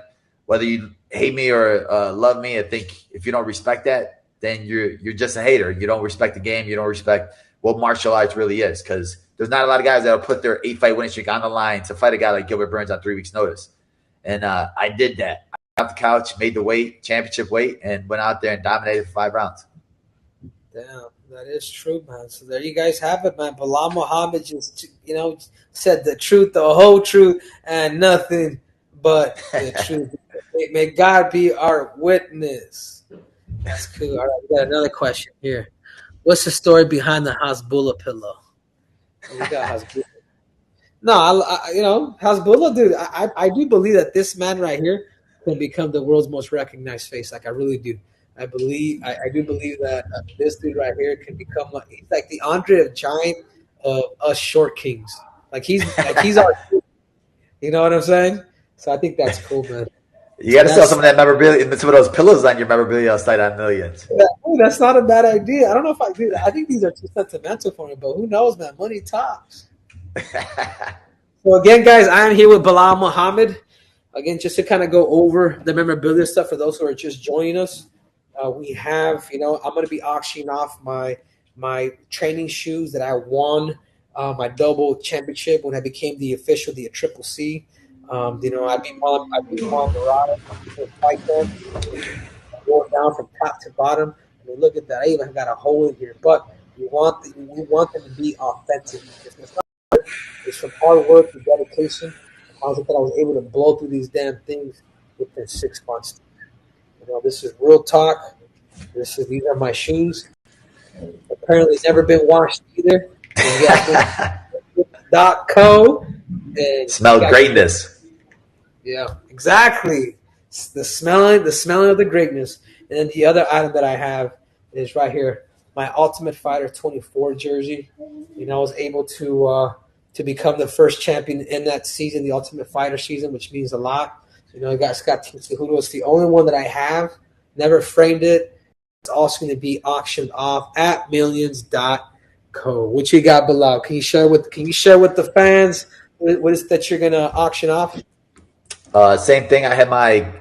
Whether you hate me or love me, I think if you don't respect that, then you're just a hater. You don't respect the game. You don't respect what martial arts really is, because there's not a lot of guys that will put their 8-fight winning streak on the line to fight a guy like Gilbert Burns on 3 weeks' notice. And I did that. I got off the couch, made the weight, championship weight, and went out there and dominated for 5 rounds. Damn, that is true, man. So there you guys have it, man. Bilal Muhammad just, said the truth, the whole truth, and nothing but the truth. May God be our witness. That's cool. All right, we got another question here. What's the story behind the Hasbullah pillow? We got Hasbullah. No, Hasbullah, dude. I do believe that this man right here can become the world's most recognized face. Like I really do. I do believe that this dude right here can become he's like the Andre of Giant of us short kings. He's our, you know what I'm saying? So I think that's cool, man. You got to sell some of that memorabilia, some of those pillows on your memorabilia site on Millions. That's not a bad idea. I don't know if I do that. I think these are too sentimental for me, but who knows, man? Money talks. So again, guys, I am here with Bilal Muhammad. Again, just to kind of go over the memorabilia stuff for those who are just joining us. We have, I'm going to be auctioning off my training shoes that I won my double championship when I became the Triple C. I beat Marlon Dorado, fight them, going down from top to bottom. I mean, look at that! I even got a hole in here. But we want them to be authentic. It's from hard work and dedication. I was able to blow through these damn things within 6 months. This is real talk. These are my shoes. Apparently, never been washed either. .co. Smell greatness. Yeah, exactly. It's the smelling of the greatness. And then the other item that I have is right here, my Ultimate Fighter 24 jersey. I was able to become the first champion in that season, the Ultimate Fighter season, which means a lot. I got Scott Cejudo. It's the only one that I have. Never framed it. It's also going to be auctioned off at millions.co. What you got, Bilal? Can you share with the fans what is that you're going to auction off? Same thing. I had my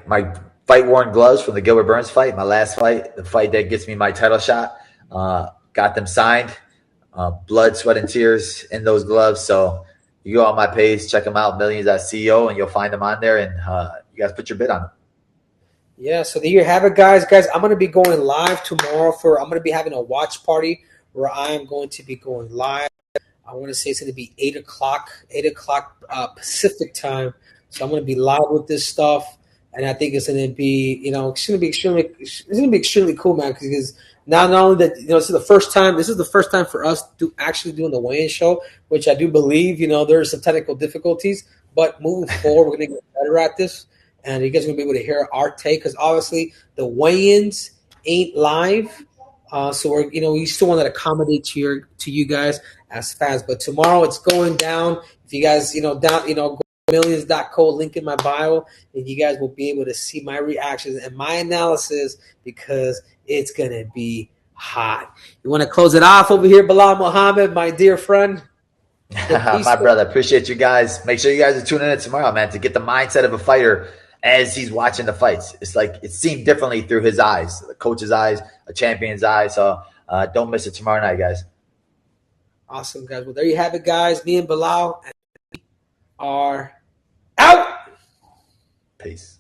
fight worn gloves from the Gilbert Burns fight, my last fight, the fight that gets me my title shot. Got them signed. Blood, sweat, and tears in those gloves. So you go on my page, check them out, millions.co, and you'll find them on there, and you guys put your bid on them. Yeah, so there you have it, guys. Guys, I'm going to be going live tomorrow I'm going to be having a watch party where I am going to be going live. I want to say it's going to be 8 o'clock Pacific time. So I'm going to be live with this stuff, and I think it's going to be, it's going to be extremely cool, man, because not only that, this is the first time for us to actually doing the weigh-in show, which I do believe, there's some technical difficulties, but moving forward, we're going to get better at this, and you guys are going to be able to hear our take, because obviously the weigh-ins ain't live. So we still want to accommodate to you guys as fans. But tomorrow it's going down. If you guys, go millions.co, link in my bio, and you guys will be able to see my reactions and my analysis because it's gonna be hot. You want to close it off over here, Bilal Muhammad, my dear friend? My brother, appreciate you guys. Make sure you guys are tuning in tomorrow, man, to get the mindset of a fighter as he's watching the fights. It's like it seemed differently through his eyes, the coach's eyes, a champion's eyes. So don't miss it tomorrow night, guys. Awesome, guys. Well, there you have it, guys. Me and Bilal are out. Peace.